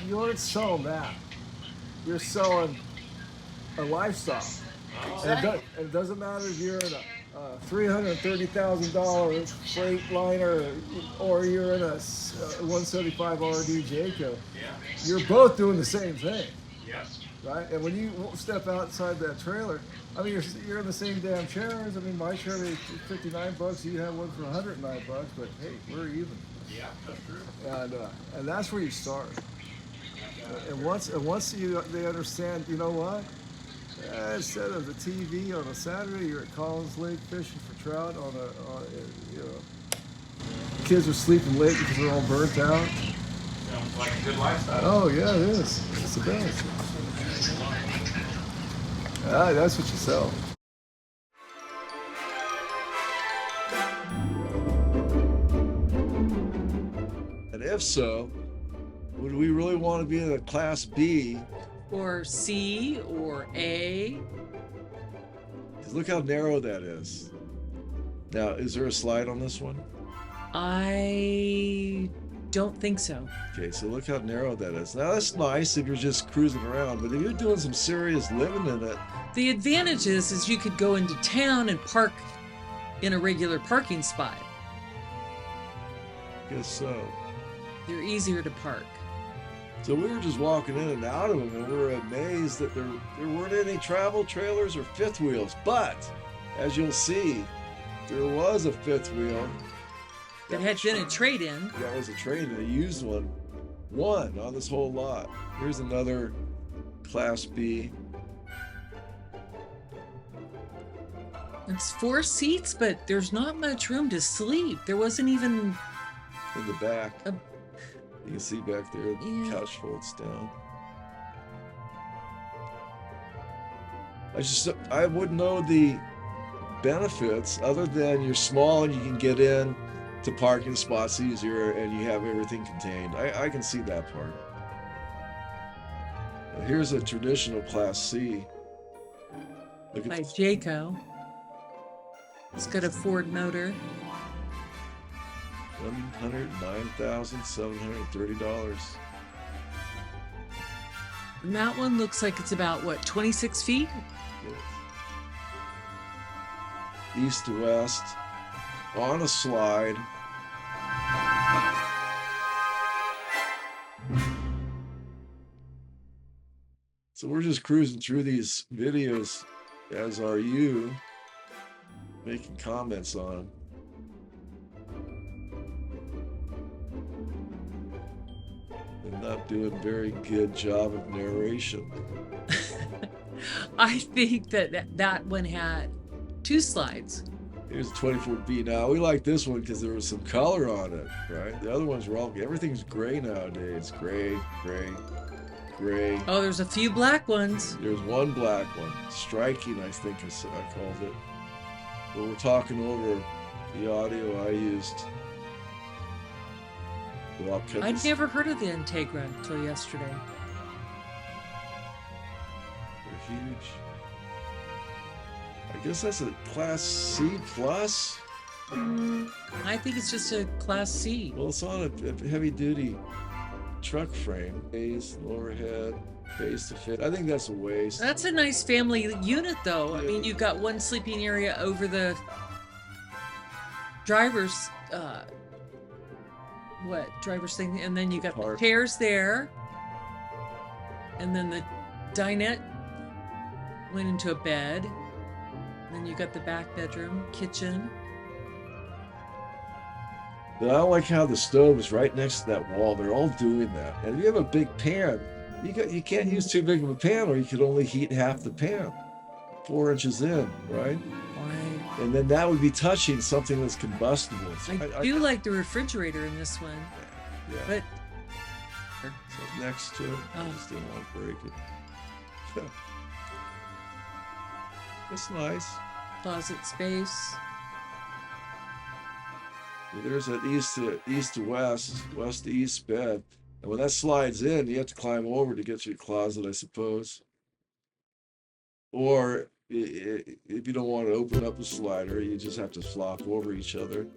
you aren't selling that. You're selling a lifestyle. And it doesn't matter if you're in a $330,000 Freightliner or you're in a 175 RD Jayco. You're both doing the same thing. Yes. Right? And when you step outside that trailer, I mean, you're in the same damn chairs. I mean, my chair is $59. You have one for $109. But hey, we're even. Yeah, that's true. And that's where you start. And once they understand, you know what? Instead of the TV on a Saturday, you're at Collins Lake fishing for trout you know, kids are sleeping late because they're all burnt out. Sounds like a good lifestyle. Oh yeah, it is. It's the best. That's what you sell. And if so, would we really want to be in a Class B? Or C or A? Because look how narrow that is. Now, is there a slide on this one? I don't think so. Okay, so look how narrow that is. Now, that's nice if you're just cruising around, but if you're doing some serious living in it. The advantage is you could go into town and park in a regular parking spot. I guess so. They're easier to park. So we were just walking in and out of them, and we were amazed that there weren't any travel trailers or fifth wheels. But, as you'll see, there was a fifth wheel. That had been a trade-in. That was a trade-in, a used one. One on this whole lot. Here's another Class B. It's 4 seats, but there's not much room to sleep. There wasn't even... In the back. You can see back there, the couch folds down. I wouldn't know the benefits other than you're small and you can get in to parking spots easier and you have everything contained. I can see that part. Now here's a traditional Class C. Look at by Jayco. It's got a Ford motor. $109,730. And that one looks like it's about, what, 26 feet? Yes. East to west, on a slide. So we're just cruising through these videos, as are you, making comments on them. Not doing a very good job of narration. I think that one had 2 slides. Here's a 24B. Now we like this one because there was some color on it, right? The other ones were all, everything's gray nowadays. Gray, gray, gray. Oh, there's a few black ones. There's one black one. Striking, I think I called it. But we're talking over the audio I used. I'd never heard of the Integra until yesterday. They're huge. I guess that's a Class C plus. I think it's just a Class C. Well, it's on a heavy-duty truck frame. Base, lower head, base to fit. I think that's a waist. That's a nice family unit, though. Yeah. I mean, you've got one sleeping area over the driver's driver's thing, and then you got the chairs there, and then the dinette went into a bed, and then you got the back bedroom, kitchen. But I don't like how the stove is right next to that wall. They're all doing that. And if you have a big pan, you can't use too big of a pan, or you could only heat half the pan, 4 inches in, right? And then that would be touching something that's combustible. So I do like the refrigerator in this one. Yeah. But so next to it, I just didn't want to break it. That's nice. Closet space. There's that east to west, west to east bed. And when that slides in, you have to climb over to get to your closet, I suppose. Or if you don't want to open up the slider, you just have to flop over each other.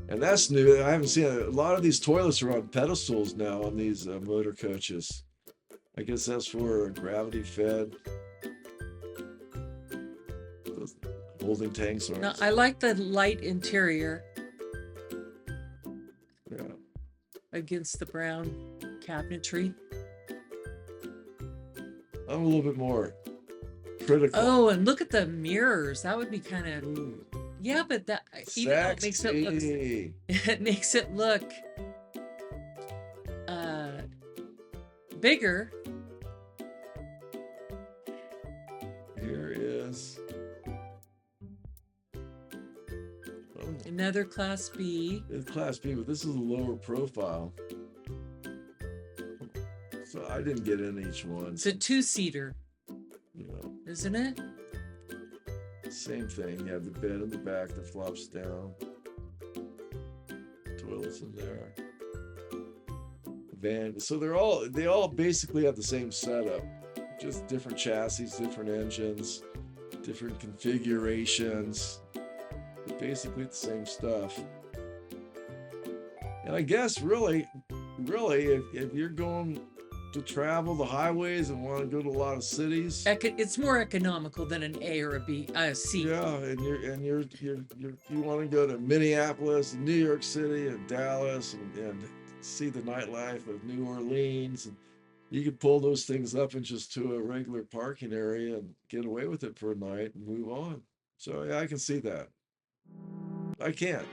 And that's new. I haven't seen a lot of these toilets are on pedestals now on these motor coaches. I guess that's for gravity fed. Those holding tanks are. No, I like the light interior Yeah. against the brown cabinetry. I'm a little bit more critical. Oh, and look at the mirrors. That would be kind of, yeah, but that even though it makes it look, Sexy. it makes it look bigger. Here is Another Class B. it's Class B, but this is a lower profile. So I didn't get in each one. It's a two-seater, You know, isn't it? same thing. You have the bed in the back that flops down. Toilets in there. Van. So they all basically have the same setup. Just different chassis, different engines, different configurations. But basically the same stuff. And I guess really, if you're going to travel the highways and want to go to a lot of cities, It's more economical than an A or a C. yeah, and you want to go to Minneapolis, New York City, and Dallas, and see the nightlife of New Orleans, and you could pull those things up into a regular parking area and get away with it for a night and move on. So yeah, I can see that. I can.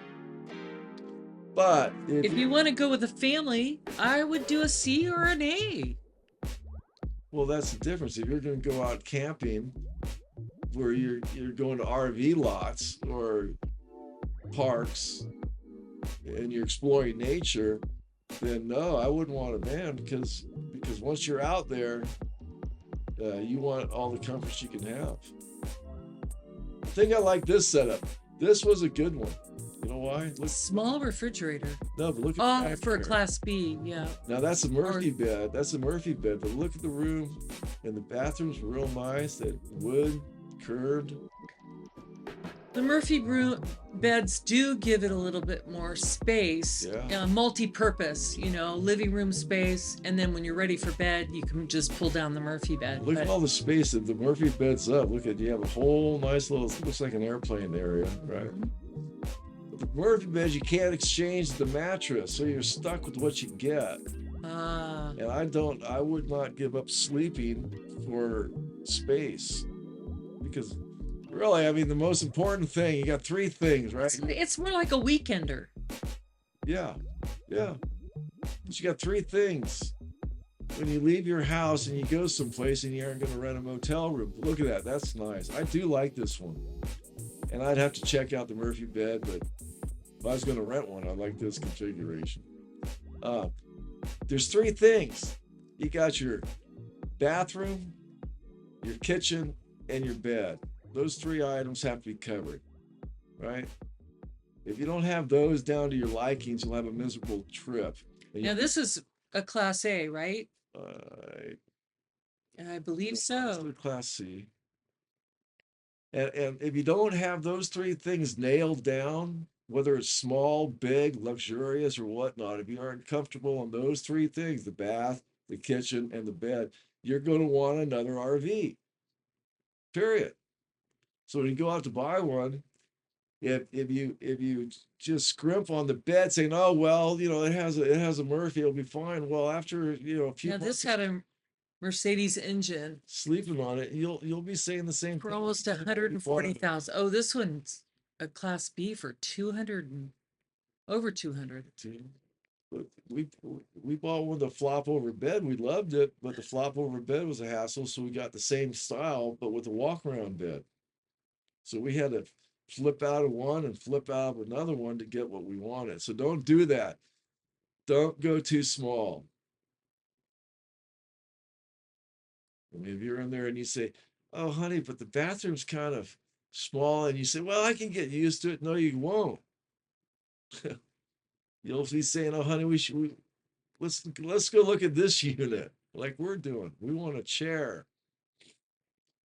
But If you want to go with a family, I would do a C or an A. well, that's the difference. If you're going to go out camping, where you're going to RV lots or parks, and you're exploring nature, then no, I wouldn't want a van because once you're out there, you want all the comforts you can have. I think I like this setup. This was a good one. You know why? Look, Small refrigerator. no, but look at the Oh, back for a here. Class B, yeah. Now that's a Murphy bed. That's a Murphy bed. But look at the room, and the bathroom's real nice. That wood curved. The Murphy beds do give it a little bit more space, Yeah. multi-purpose, living room space. And then when you're ready for bed, you can just pull down the Murphy bed. Look at all the space that the Murphy bed's up. Look at you have a whole nice little looks like an airplane area, right? But the Murphy beds you can't exchange the mattress, so you're stuck with what you get. And I would not give up sleeping for space because really, I mean, the most important thing, you got three things, right? It's more like a weekender. Yeah. But you got three things. When you leave your house and you go someplace and you aren't going to rent a motel room, look at that. That's nice. I do like this one. And I'd have to check out the Murphy bed, but if I was going to rent one, I like this configuration. There's three things. You got your bathroom, your kitchen, and your bed. Those three items have to be covered, right? If you don't have those down to your likings, you'll have a miserable trip. Now, this is a Class A, right? Uh, I believe It's so. a Class C. And if you don't have those three things nailed down, whether it's small, big, luxurious, or whatnot, if you aren't comfortable on those three things, the bath, the kitchen, and the bed, you're going to want another RV. Period. So when you go out to buy one, if you just scrimp on the bed saying, oh well, it has a Murphy, it'll be fine. Well, after a few Now, this months had a Mercedes engine sleeping on it, you'll be saying the same for thing. almost 140,000. Oh, this one's a Class B for 200 and over 200. But we bought one with a flop over bed. We loved it, but the flop over bed was a hassle. So we got the same style, but with a walk around bed. So we had to flip out of one and flip out of another one to get what we wanted. So don't do that. Don't go too small. I mean, if you're in there and you say, oh, honey, but the bathroom's kind of small, and you say, well, I can get used to it. No, you won't. You'll be saying, oh, honey, let's go look at this unit like we're doing. We want a chair.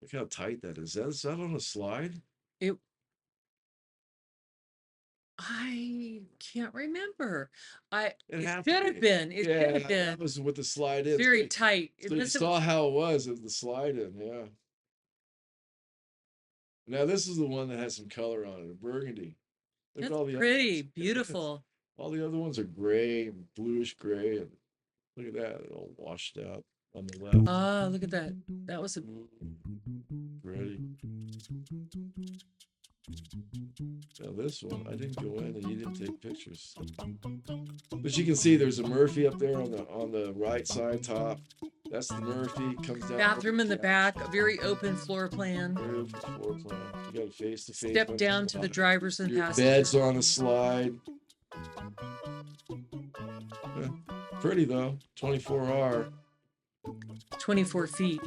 Look how tight that is. Is that on a slide? It I can't remember. It It had should to have be. been. It should Yeah, have been that was with the slide in. very tight. So you Unless it saw was, how it was at the slide in, yeah. Now this is the one that has some color on it, a burgundy. Look at that's all the other pretty, ones. beautiful. All the other ones are gray, bluish gray, and look at that, they're all washed out on the left. Ah, look at that. That was a Pretty. Now this one, I didn't go in and you didn't take pictures. But you can see there's a Murphy up there on the right side top. That's the Murphy, comes down. bathroom in the back, a very open floor plan. Very open floor plan. You got a face to face. Step down to the drivers and Your passengers. bed's on a slide. Yeah, pretty though, 24R. 24 feet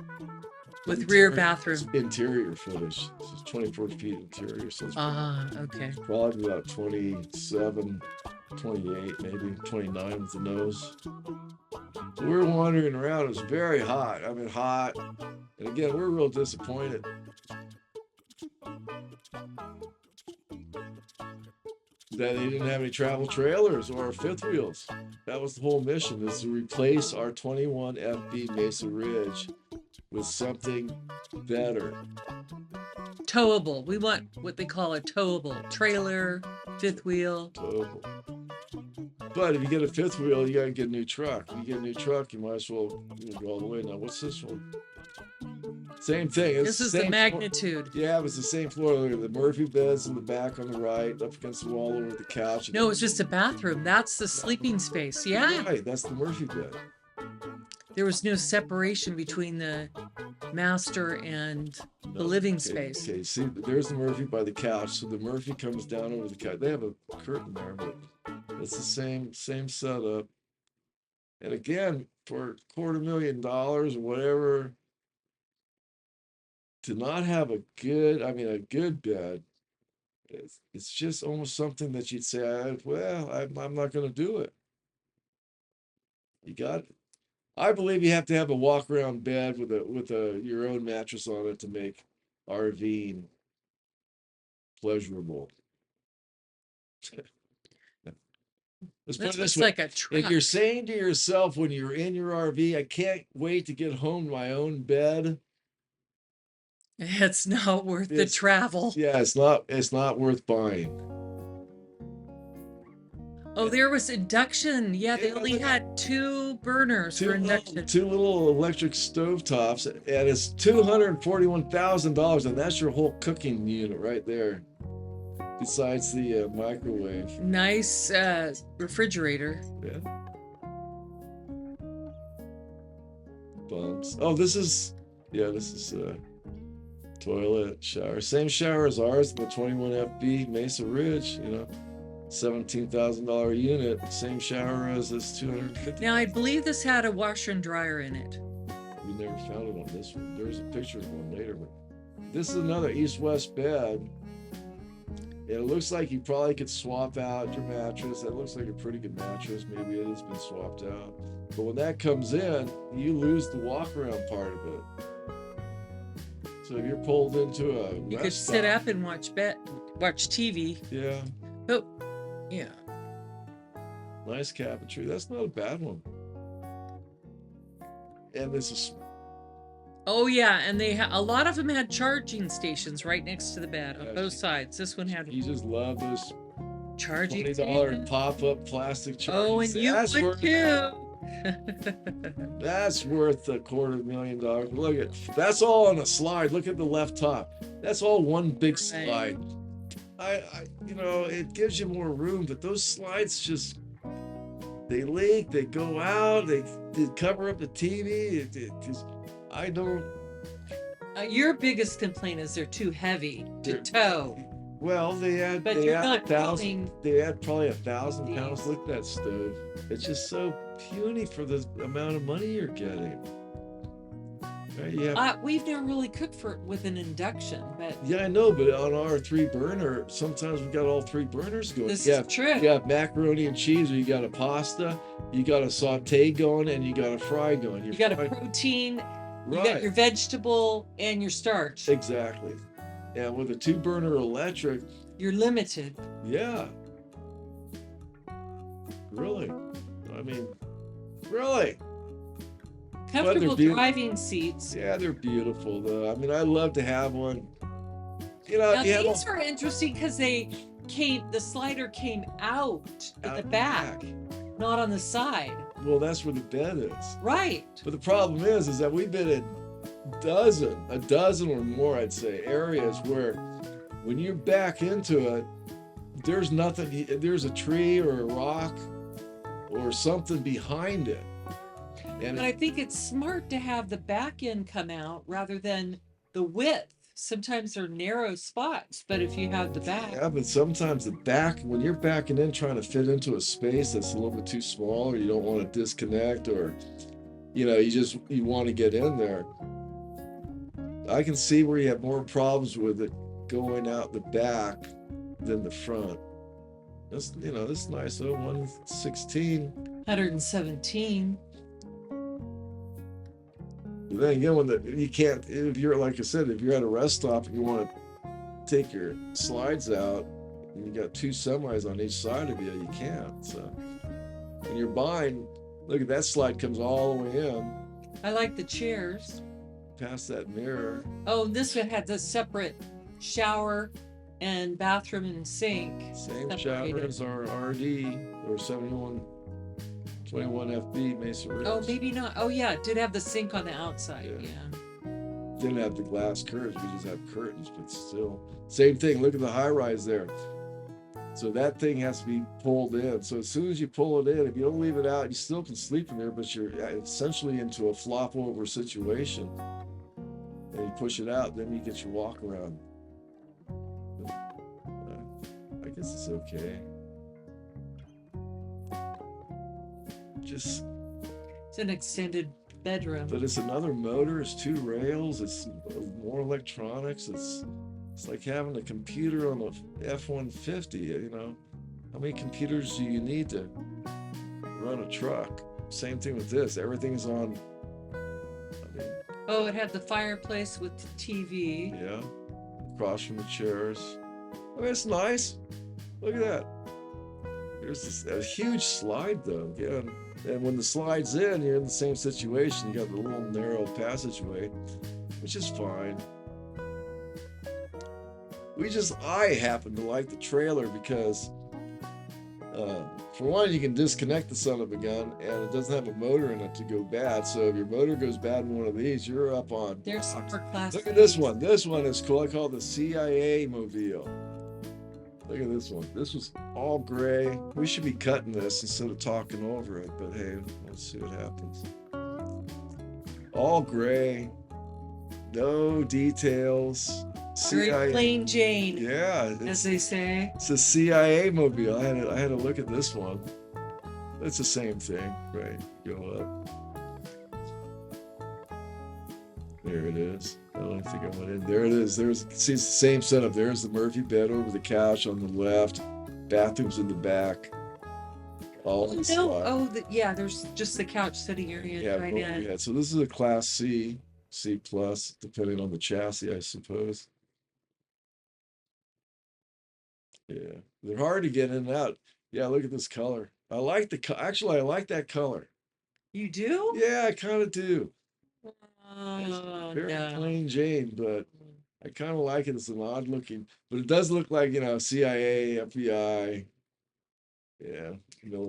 with rear bathroom. Interior footage. This is 24 feet interior, so it's Okay. probably about 27, 28, maybe 29 with the nose. So we were wandering around. It was very hot. I mean, hot. And again, we're real disappointed. That they didn't have any travel trailers or fifth wheels. That was the whole mission, is to replace our 21 FB Mesa Ridge with something better. Towable. We want what they call a towable. Trailer, fifth wheel. Towable. But if you get a fifth wheel, you gotta get a new truck. If you get a new truck, you might as well go all the way. Now, what's this one? Same thing. It's This is same the magnitude. Yeah, it was the same floor. The Murphy beds in the back on the right, up against the wall over the couch. No, it's just a bathroom. That's the sleeping space. Yeah. Right, that's the Murphy bed. There was no separation between the master and the living space. Okay, see, there's the Murphy by the couch. So the Murphy comes down over the couch. They have a curtain there, but it's the same setup. And again, for $250,000 or whatever, to not have a good bed, it's just almost something that you'd say, I'm not going to do it. You got it. I believe you have to have a walk around bed with your own mattress on it to make RVing pleasurable. Let's put This it this looks way. like a truck. If you're saying to yourself when you're in your RV, I can't wait to get home to my own bed. It's not worth the travel. Yeah, it's not worth buying. Oh, there was induction. Yeah, they only had 2 burners for induction. Two little electric stovetops, and it's $241,000, and that's your whole cooking unit right there. Besides the microwave. Nice refrigerator. Yeah. Bumps. Oh, this is toilet, shower. Same shower as ours, the 21 FB Mesa Ridge, $17,000 unit. Same shower as this 250. Now, I believe this had a washer and dryer in it. We never found it on this one. There's a picture of one later, but this is another east-west bed. It looks like you probably could swap out your mattress. That looks like a pretty good mattress. Maybe it has been swapped out. But when that comes in, you lose the walk-around part of it. So if you're pulled into a You could sit up and watch TV. Yeah. Oh, yeah. Nice cabinetry. That's not a bad one. And this is. Oh yeah, and a lot of them had charging stations right next to the bed on both sides. This one had. You just love those charging $20 pop-up plastic chargers. Oh, and you would too. That's worth $250,000. Look at that's all on a slide. Look at the left top. That's all one big slide. It gives you more room, but those slides just they leak, they go out, they cover up the TV. I don't. Your biggest complaint is they're too heavy to tow. Well, they had probably 1,000 pounds. Look at that stove. It's just so puny for the amount of money you're getting. Right? Yeah. We've never really cooked with an induction, but yeah, I know. But on our 3-burner, sometimes we got all 3 burners going. This is true. You got macaroni and cheese, or you got a pasta, you got a saute going, and you got a fry going. You got a protein. Right. You got your vegetable and your starch. Exactly. And with a 2-burner electric, you're limited. Yeah. Really? I mean, really? Comfortable beautiful. driving seats. Yeah, they're beautiful though. I mean, I'd love to have one. You know, Now if you have these are interesting because the slider came out at the back, not on the side. Well, that's where the bed is. Right. But the problem is that we've been in a dozen or more, I'd say, areas where when you back into it, there's nothing, there's a tree or a rock or something behind it. And But I think it's smart to have the back end come out rather than the width. Sometimes they're narrow spots, but if you have the back. yeah, but sometimes the back, when you're backing in trying to fit into a space that's a little bit too small, or you don't want to disconnect, or you know, you want to get in there. I can see where you have more problems with it going out the back than the front. This, you know, this nice 116. 117. But then again, you can't, if you're, like I said, if you're at a rest stop and you want to take your slides out and you got two semis on each side of you, you can't. So when you're buying, look at that slide comes all the way in. I like the chairs. Past that mirror. Oh, this one had the separate shower and bathroom and sink. Same separated. shower as our RD or 7121 FB Mesa Ridge. Oh, maybe not. Oh, yeah, it did have the sink on the outside. Yeah. Yeah. Didn't have the glass curtains, we just have curtains, but still. Same thing, look at the high rise there. So that thing has to be pulled in. So as soon as you pull it in, if you don't leave it out, you still can sleep in there, but you're essentially into a flop over situation. And you push it out, then you get your walk around. I guess it's okay. Just, It's an extended bedroom. but it's another motor, it's two rails, it's more electronics, it's like having a computer on a F-150, you know. How many computers do you need to run a truck? Same thing with this, everything's on, I mean, Oh, it had the fireplace with the TV. yeah, across from the chairs. Oh, it's nice. Look at that. There's a huge slide though, yeah. And when the slide's in, you're in the same situation. You got the little narrow passageway, which is fine. I happen to like the trailer because, for one, you can disconnect the son of a gun, and it doesn't have a motor in it to go bad. So if your motor goes bad in one of these, you're up on. There's super class. Look at this one. This one is cool. I call it the CIA Mobile. Look at this one. This was all gray. We should be cutting this instead of talking over it, but hey, let's see what happens. All gray, no details. Very plain Jane, Yeah, as they say. it's a CIA Mobile. I had to look at this one. It's the same thing, right? Go up. There it is. I don't think I went in. There it is. See, it's the same setup. There's the Murphy bed over the couch on the left. Bathrooms in the back. All in the slot. Oh, yeah, there's just the couch sitting area Yeah, right in. yeah. So this is a Class C, C plus, depending on the chassis, I suppose. Yeah, they're hard to get in and out. Yeah, look at this color. I like actually, I like that color. You do? Yeah, I kind of do. Oh, Very no. plain Jane, but I kind of like it. It's an odd looking, but it does look like, you know, CIA, FBI. Yeah.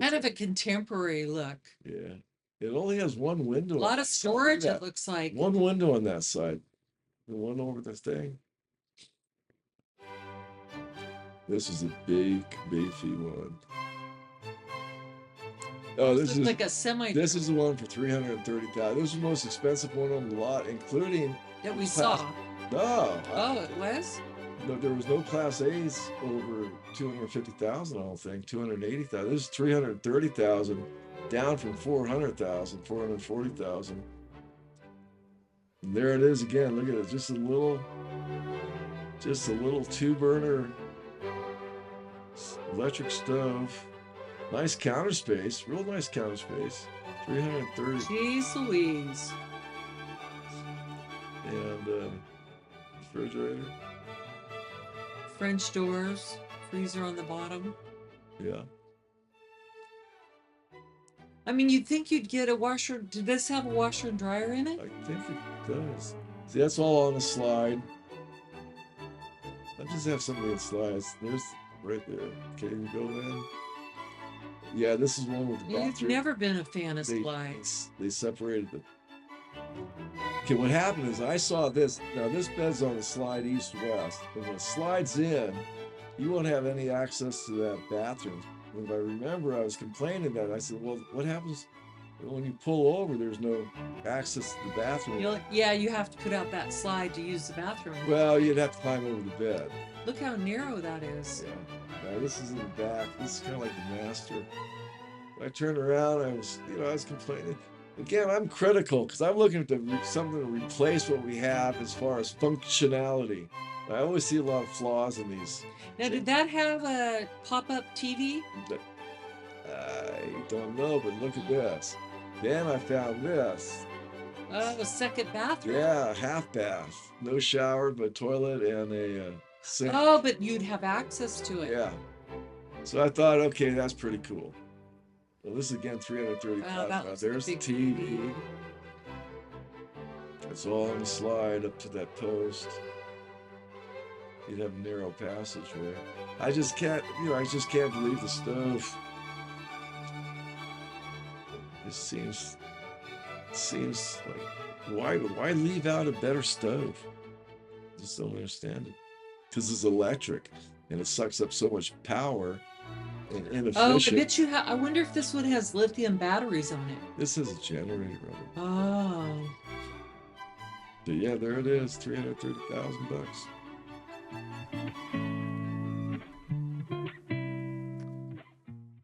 Kind of a contemporary look. Yeah. It only has one window. A lot of storage, Yeah. it looks like. One window on that side. The one over the thing. This is a big, beefy one. Oh, this Looks is like a semi this is the one for $330,000. This is the most expensive one on the lot, including that we saw. no. Oh, it was? No, there was no Class A's over 250,000. I don't think 280,000. This is 330,000, down from 400,000, 440,000. And there it is again. Look at it, just a little 2-burner electric stove. Nice counter space, real nice counter space. 330. Jeez Louise. And refrigerator. French doors, freezer on the bottom. Yeah. I mean, you'd think you'd get a washer. Did this have a washer and dryer in it? I think it does. See, that's all on the slide. I just have some of the slides. There's right there. Okay, you go in. Yeah, this is one with the You've bathroom. never been a fan of They, slides. they separated the. Okay, what happened is I saw this. Now this bed's on the slide east-west, and when it slides in, you won't have any access to that bathroom. And if I remember, I was complaining that I said, "Well, what happens when you pull over? There's no access to the bathroom." Yeah, you have to put out that slide to use the bathroom. Well, you'd have to climb over the bed. Look how narrow that is. Yeah. Now this is in the back. This is kind of like the master. When I turned around, I was complaining. Again, I'm critical because I'm looking at something to replace what we have as far as functionality. I always see a lot of flaws in these. Now, did that have a pop-up TV? I don't know, but look at this. Then I found this. Oh, a second bathroom. Yeah, half bath. No shower, but toilet and a sink. Oh, but you'd have access to it. Yeah. So I thought, okay, that's pretty cool. Well, this is again $335. Wow, There's the TV. It's all on the slide up to that post. You'd have a narrow passageway. I just can't believe the stove. It seems like why leave out a better stove? Just don't understand it. Because it's electric and it sucks up so much power. And inefficient. Oh, I bet you I wonder if this one has lithium batteries on it. This is a generator of it. Oh. But yeah, there it is, $330,000.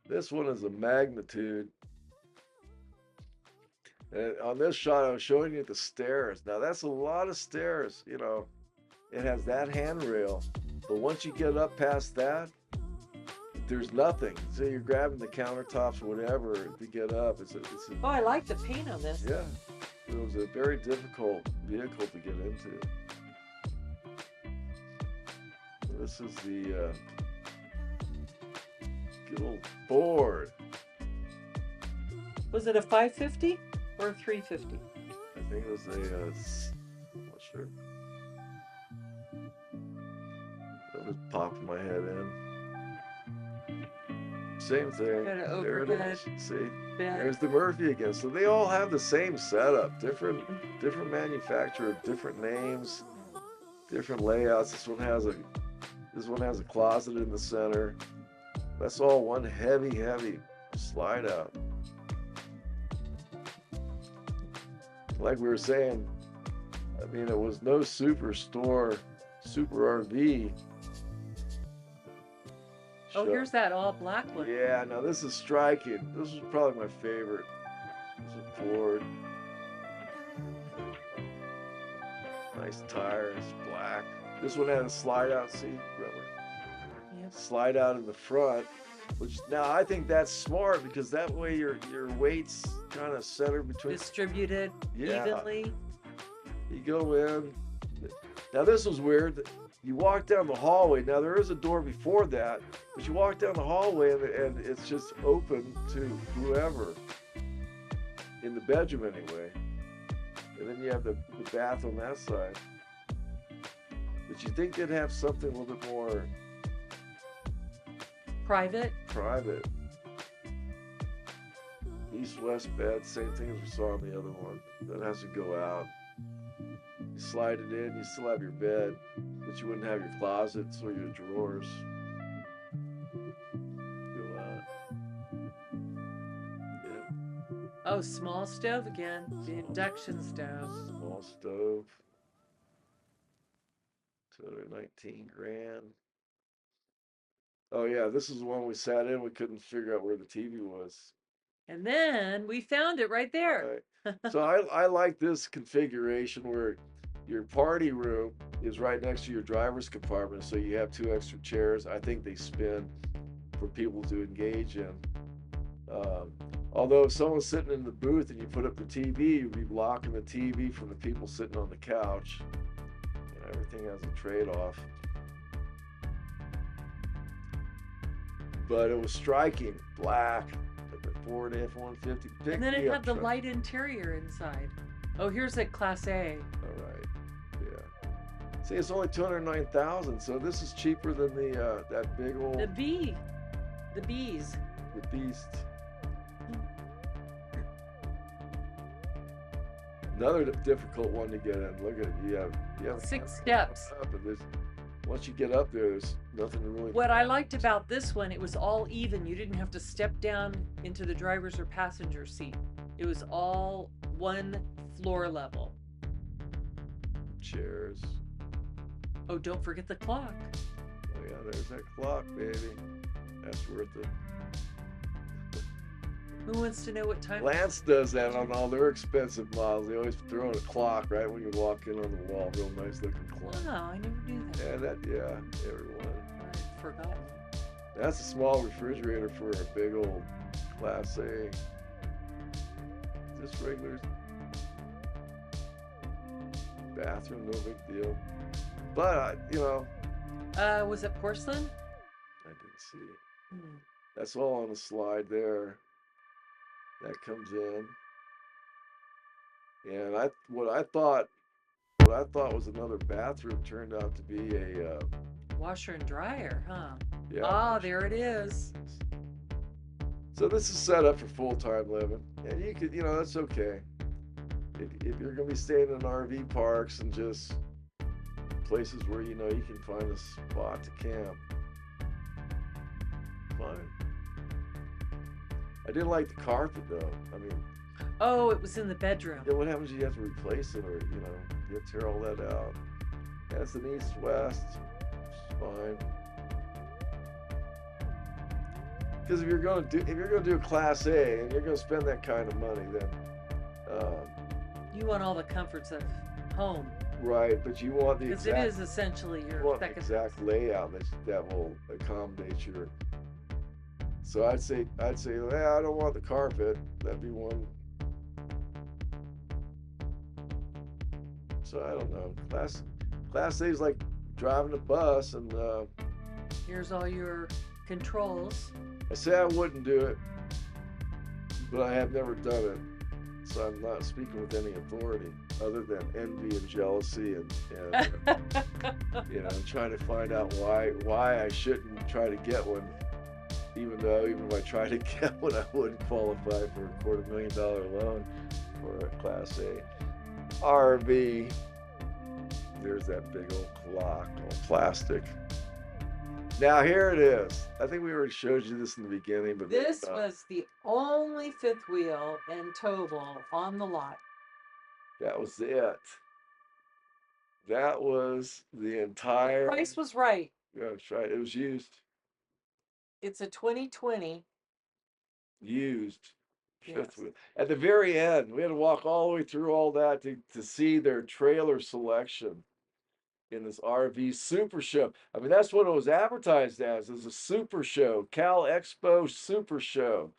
This one is a magnitude. And on this shot, I was showing you the stairs. Now that's a lot of stairs, you know. It has that handrail, but once you get up past that, there's nothing. So you're grabbing the countertops or whatever to get up. Oh, I like the paint on this. Yeah, it was a very difficult vehicle to get into. This is the good old Ford. Was it a 550 or a 350? I think it was I'm not sure. That was popped my head in. Same thing. Got an There it overhead is. See, bed. there's the Murphy again. So they all have the same setup, different manufacturer, different names, different layouts. This one has a closet in the center. That's all one heavy slide out. Like we were saying, I mean, it was no super RV. Oh, here's that all black one. Yeah, now this is striking. This is probably my favorite. This is a Ford. Nice tires, black. This one had a slide out seat, remember? Yep. Slide out in the front, which now I think that's smart because that way your weight's kind of centered between. Distributed evenly. You go in. Now this was weird. You walk down the hallway. Now there is a door before that, but you walk down the hallway and it's just open to whoever in the bedroom anyway. And then you have the bath on that side. But you think they'd have something a little bit more Private. East-west bed, same thing as we saw on the other one. That has to go out. You slide it in, you still have your bed, but you wouldn't have your closets or your drawers. Go out. Yeah. Oh, small stove again. The induction stove. Small stove. 219 grand. Oh yeah, this is the one we sat in. We couldn't figure out where the TV was. And then we found it right there. Right. So I like this configuration where your party room is right next to your driver's compartment, so you have 2 extra chairs. I think they spin for people to engage in. Although if someone's sitting in the booth and you put up the TV, you'd be blocking the TV from the people sitting on the couch. And everything has a trade-off. But it was striking, black, Ford F-150. And then it had the light interior inside. Oh, here's a Class A. All right. Yeah. See, it's only 209,000, so this is cheaper than the that big old The B. The B's. the Beast. Another difficult one to get in. Look at it. You have 6 steps. up, and once you get up there, there's nothing to really. What I liked about this one, it was all even. You didn't have to step down into the driver's or passenger seat. It was all one floor level. Chairs. Oh, don't forget the clock. Oh yeah, there's that clock, baby. That's worth it. Who wants to know what time? Lance does that on all their expensive models. They always throw in a clock right when you walk in on the wall. Real nice looking clock. Oh, I never knew that. Everyone. I forgot. That's a small refrigerator for a big old Class A. Just regular bathroom, no big deal. But Was it porcelain? I didn't see. That's all on the slide there. That comes in, and what I thought was another bathroom turned out to be a Washer and dryer, huh? yeah. Ah, there it is. So this is set up for full-time living, and you could, that's okay. If you're gonna be staying in RV parks and just places where you can find a spot to camp, fine. I didn't like the carpet though. I mean, oh, it was in the bedroom. Yeah, what happens if you have to replace it, or you have to tear all that out? That's an east-west. It's fine. Because if you're gonna do a Class A and you're gonna spend that kind of money, then you want all the comforts of home. Right, but you want the because exact. it is essentially your second exact layout that will accommodate your. So I'd say, I don't want the carpet. That'd be one. So I don't know. Class A is like driving a bus, and here's all your controls. I say I wouldn't do it, but I have never done it, so I'm not speaking with any authority other than envy and jealousy and trying to find out why I shouldn't try to get one. Even if I try to get one, I wouldn't qualify for a $250,000 loan for a Class A RV. There's that big old clock, all plastic. Now here it is. I think we already showed you this in the beginning, but this was the only fifth wheel and towable on the lot. That was it. That was the entire. The price was right. Yeah, that's right. It was used. It's a 2020. Used fifth Yes. wheel. At the very end, we had to walk all the way through all that to see their trailer selection in this RV Super Show. I mean, that's what it was advertised as a Super Show, Cal Expo Super Show.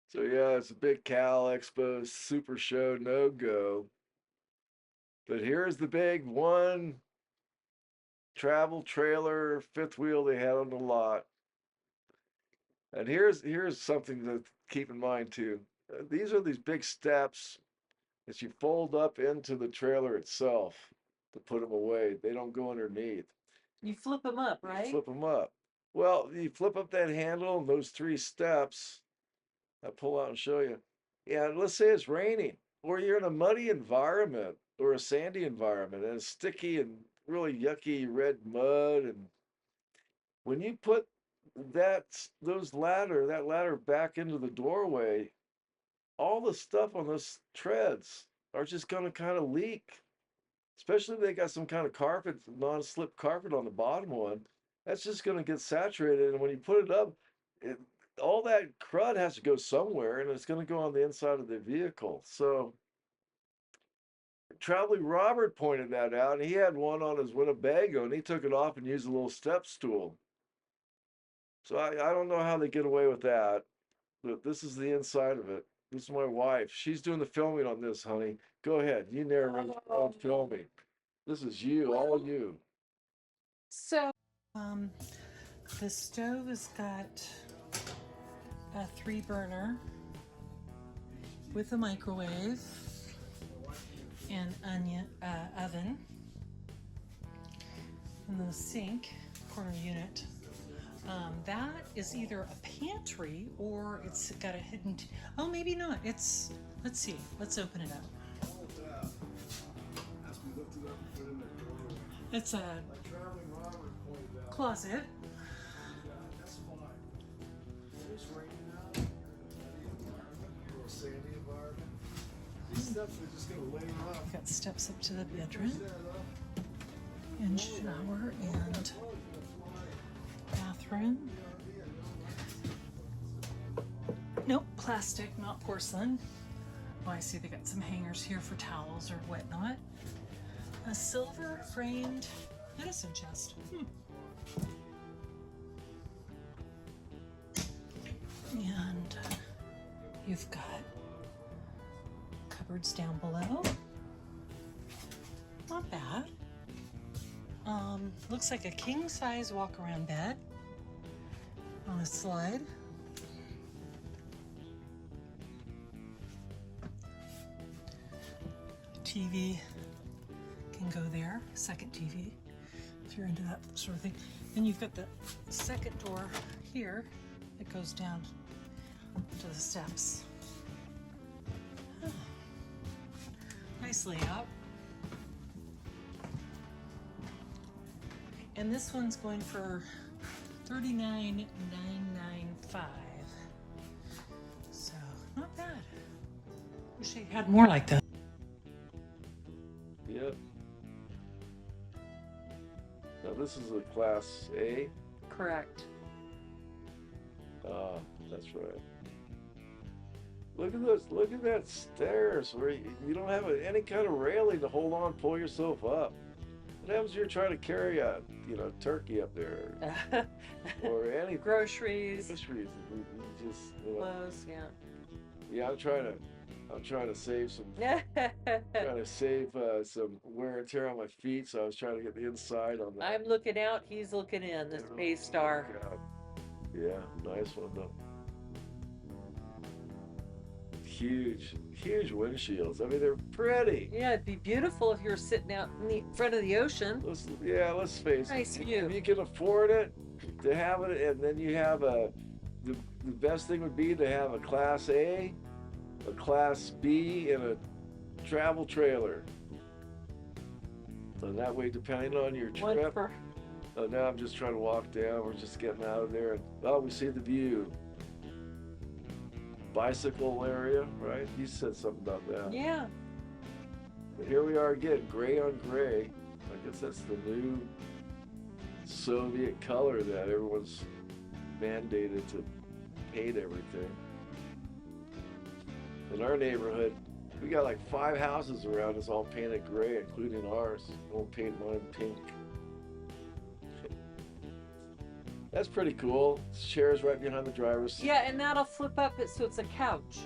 So yeah, it's a big Cal Expo Super Show no-go. But here's the big one travel trailer fifth wheel they had on the lot. And here's something to keep in mind too. These are these big steps that you fold up into the trailer itself to put them away. They don't go underneath. You flip them up, right? You flip them up. Well, you flip up that handle and those 3 steps. I'll pull out and show you. Yeah, let's say it's raining, or you're in a muddy environment or a sandy environment, and it's sticky and really yucky red mud. And when you put that ladder back into the doorway, all the stuff on those treads are just going to kind of leak. Especially if they got some kind of carpet, non-slip carpet on the bottom one. That's just going to get saturated, and when you put it up, all that crud has to go somewhere, and it's going to go on the inside of the vehicle. So Traveling Robert pointed that out, and he had one on his Winnebago, and he took it off and used a little step stool. So I don't know how they get away with that, but this is the inside of it. This is my wife. She's doing the filming on this, honey. Go ahead. You narrate on filming. This is you, all you. So, the stove has got a 3-burner with a microwave and oven, and the sink corner unit. That is either a pantry or it's got a hidden. Oh, maybe not. Let's see. Let's open it up. It's a closet. Got steps up to the bedroom and shower and bathroom. Nope, plastic, not porcelain. Oh, I see they got some hangers here for towels or whatnot. A silver framed medicine chest. And you've got cupboards down below. Not bad. Looks like a king-size walk-around bed on a slide. TV can go there, second TV, if you're into that sort of thing. Then you've got the second door here that goes down to the steps. Nice layout. And this one's going for $39,995. So not bad. Wish I had more like that. Yep. Now this is a Class A. Correct. That's right. Look at this. Look at that stairs where you don't have any kind of railing to hold on, pull yourself up. What happens if you're trying to carry a, turkey up there, or any Groceries, groceries? You just, clothes, yeah. Yeah, I'm trying to save some, some wear and tear on my feet. So I was trying to get the inside on that. I'm looking out, he's looking in, the Space Star. Yeah, nice one though. Huge windshields. I mean, they're pretty. Yeah, it'd be beautiful if you were sitting out in the front of the ocean. Let's face it. Nice view. If you can afford it, to have it, and then you have the best thing would be to have a Class A, a Class B, and a travel trailer. And that way, depending on your trip. Now I'm just trying to walk down. We're just getting out of there, and we see the view. Bicycle area, right? You said something about that. Yeah. But here we are again, gray on gray. I guess that's the new Soviet color that everyone's mandated to paint everything. In our neighborhood, we got like 5 houses around us all painted gray, including ours. We'll paint mine pink. That's pretty cool. Chairs right behind the driver's seat. Yeah, and that'll flip up so it's a couch.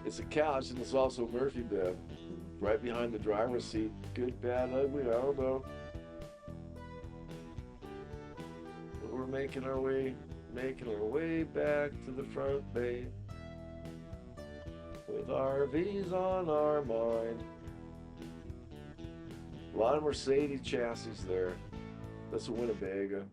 It's a couch, and it's also a Murphy bed right behind the driver's seat. Good, bad, ugly, I don't know. But we're making our way back to the front bay with RVs on our mind. A lot of Mercedes chassis there. That's a Winnebago.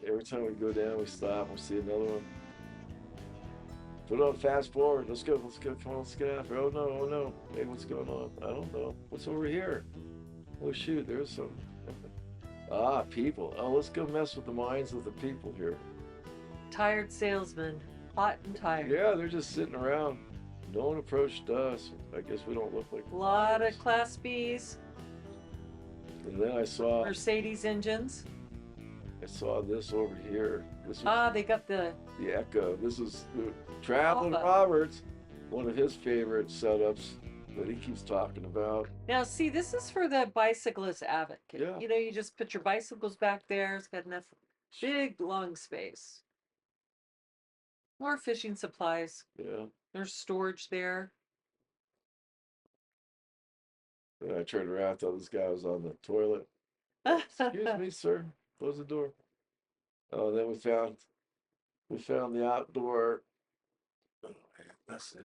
Every time we go down, we stop, we see another one. Put on fast forward. Let's go. Come on, let's get after. Oh no. Hey, what's going on? I don't know. What's over here? Oh shoot, there's some. People. Oh, let's go mess with the minds of the people here. Tired salesman, hot and tired. Yeah, they're just sitting around. No one approached us. I guess we don't look like. A lot of Class Bs. And then I saw Mercedes engines. I saw this over here. This was, they got the Echo. This is the Traveling Roberts, one of his favorite setups that he keeps talking about. Now, see, this is for the bicyclist advocate. Yeah. You just put your bicycles back there. It's got enough big, long space. More fishing supplies. Yeah. There's storage there. And I turned around, thought this guy was on the toilet. Excuse me, sir. Close the door. Oh, then we found the outdoor. Oh, man, that's it.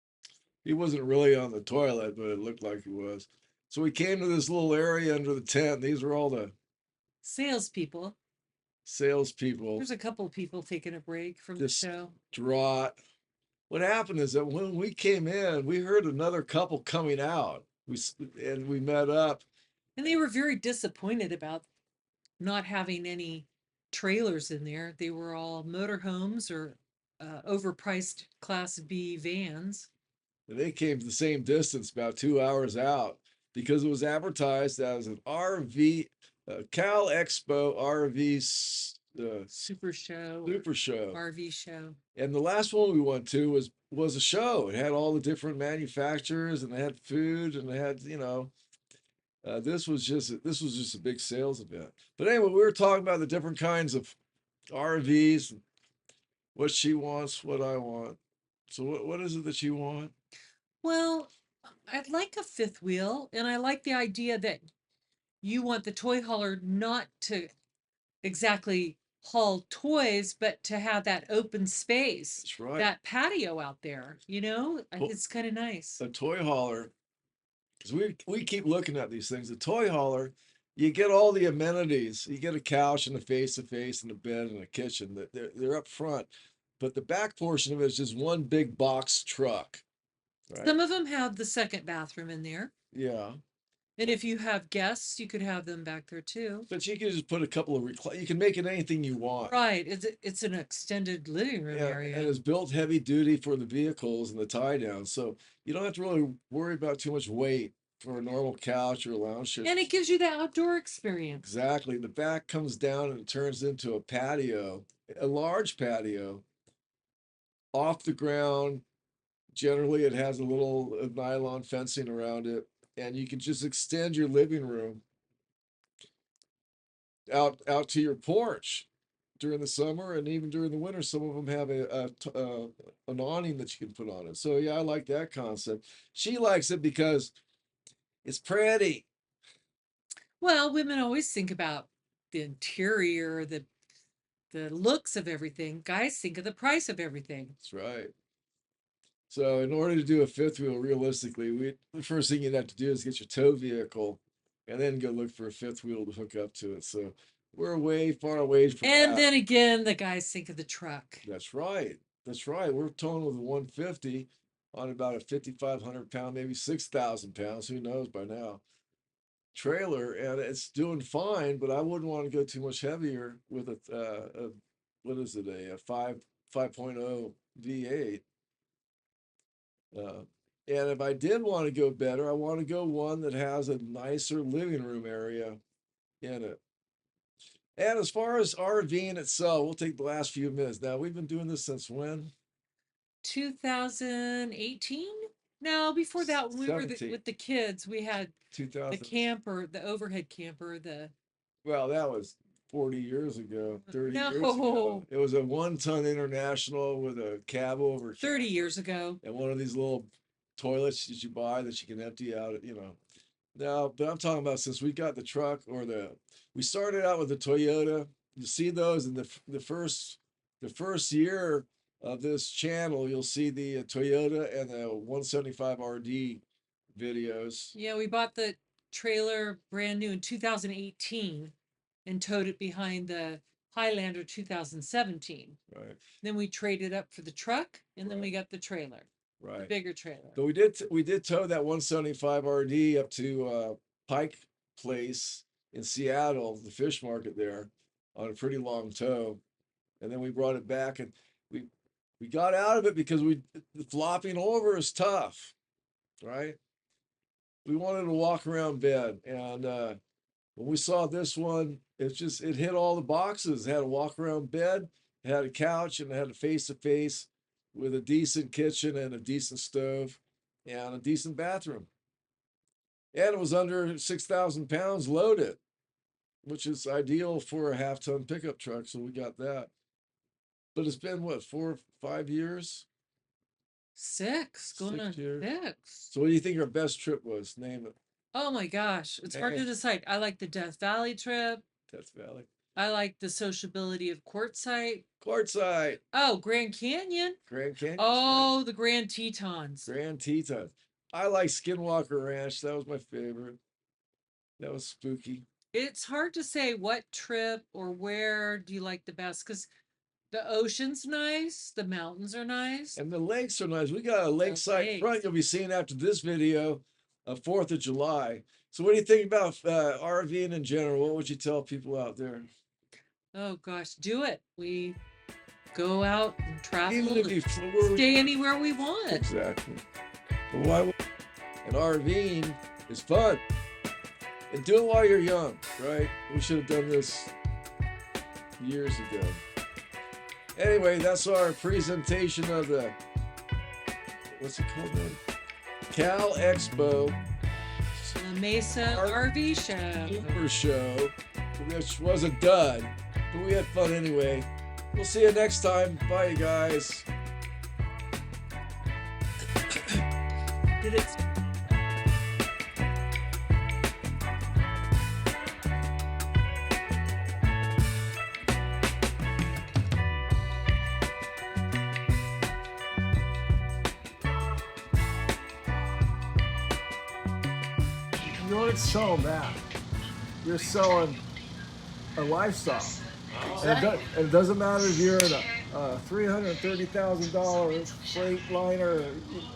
He wasn't really on the toilet, but it looked like he was. So we came to this little area under the tent. These were all the Salespeople. salespeople. There's a couple of people taking a break from the This show. draught. What happened is that when we came in, we heard another couple coming out. And we met up. And they were very disappointed about not having any trailers in there. They were all motorhomes or overpriced Class B vans. And they came the same distance, about 2 hours out, because it was advertised as an RV, Cal Expo RV Super show, super show. RV show. And the last one we went to was a show. It had all the different manufacturers, and they had food, and they had this was just a big sales event. But anyway, we were talking about the different kinds of RVs, what she wants, what I want. So what is it that you want? Well, I'd like a fifth wheel, and I like the idea that you want the toy hauler not to exactly haul toys, but to have that open space, That's right. that patio out there, Well, it's kind of nice. A toy hauler, because we keep looking at these things. A toy hauler, you get all the amenities. You get a couch and a face-to-face and a bed and a kitchen. They're up front, but the back portion of it is just one big box truck, right? Some of them have the second bathroom in there. Yeah. And if you have guests, you could have them back there too. But you can just put a couple of you can make it anything you want. Right. It's an extended living room area. And it's built heavy duty for the vehicles and the tie down. So you don't have to really worry about too much weight for a normal couch or a lounge chair. And it gives you the outdoor experience. Exactly. The back comes down and it turns into a patio, a large patio off the ground. Generally, it has a little nylon fencing around it, and you can just extend your living room out to your porch during the summer, and even during the winter. Some of them have an awning that you can put on it. So yeah, I like that concept. She likes it because it's pretty. Well, women always think about the interior, the looks of everything. Guys think of the price of everything. That's right. So in order to do a fifth wheel realistically, the first thing you'd have to do is get your tow vehicle and then go look for a fifth wheel to hook up to it. So we're way far away from And that. then again, the guys think of the truck. That's right. That's right. We're towing with a 150 on about a 5,500 pound, maybe 6,000 pounds. Who knows by now? Trailer, and it's doing fine, but I wouldn't want to go too much heavier with a what is it, a 5.0 V8. And if I did want to go better, I want to go one that has a nicer living room area in it. And as far as RVing itself, we'll take the last few minutes. Now, we've been doing this since when? 2018? No, before that, when we were 17. with the kids, we had the 2000. camper, the overhead camper, Well, that was 40 years ago, 30 years ago. No. It was a 1-ton International with a cab over 30 years ago. and one of these little toilets that you buy that you can empty out, No, but I'm talking about since we got the truck we started out with the Toyota. You see those in the first year of this channel, you'll see the Toyota and the 175 RD videos. Yeah, we bought the trailer brand new in 2018 and towed it behind the Highlander 2017. Right. Then we traded up for the truck, and then we got the trailer, the Right. bigger trailer. But we did tow that 175 RD up to Pike Place in Seattle, the fish market there, on a pretty long tow, and then we brought it back, and we got out of it because the flopping over is tough, right? We wanted to walk around bed, and when we saw this one, it hit all the boxes. It had a walk around bed, it had a couch, and it had a face-to-face with a decent kitchen and a decent stove and a decent bathroom. And it was under 6,000 pounds loaded, which is ideal for a half-ton pickup truck. So we got that. But it's been what, 4 or 5 years? 6, going on 6 years. 6. So what do you think our best trip was? Name it. Oh my gosh, it's hard to Hey. decide. I like the Death Valley trip. Death Valley. I like the sociability of Quartzsite. Quartzsite. Oh, Grand Canyon. Grand Canyon. Oh, the Grand Tetons. Grand Tetons. I like Skinwalker Ranch. That was my favorite. That was spooky. It's hard to say what trip or where do you like the best because the ocean's nice, the mountains are nice. And the lakes are nice. We got a lakeside lakes. front you'll be seeing after this video of 4th of July. So what do you think about RVing in general? What would you tell people out there? Oh gosh, do it. We go out and travel, Even if you stay anywhere we want. Exactly. But why would, and RVing is fun. And do it while you're young, right? We should have done this years ago. Anyway, that's our presentation of the, what's it called then? Cal Expo La Mesa RV show. Super Show, which was a dud, but we had fun anyway. We'll see you next time. Bye, you guys. Did it? You aren't selling that. You're selling a lifestyle. And it doesn't matter if you're in a $330,000 freight liner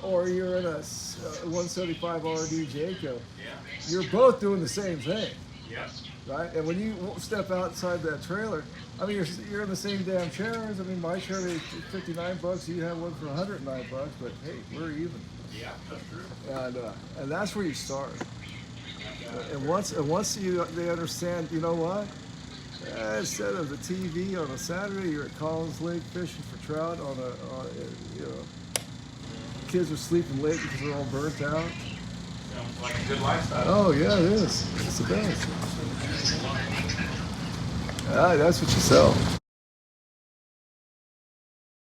or you're in a 175 RD Jayco. You're both doing the same thing, Yes. right? And when you step outside that trailer, I mean, you're in the same damn chairs. I mean, my chair is $59. You have one for $109, but hey, we're even. Yeah, that's true. And that's where you start. And once they understand, you know what? Instead of the TV on a Saturday, you're at Collins Lake fishing for trout on you know, kids are sleeping late because they're all burnt out. Sounds like a good lifestyle. Oh yeah, it is. It's the best. That's what you sell.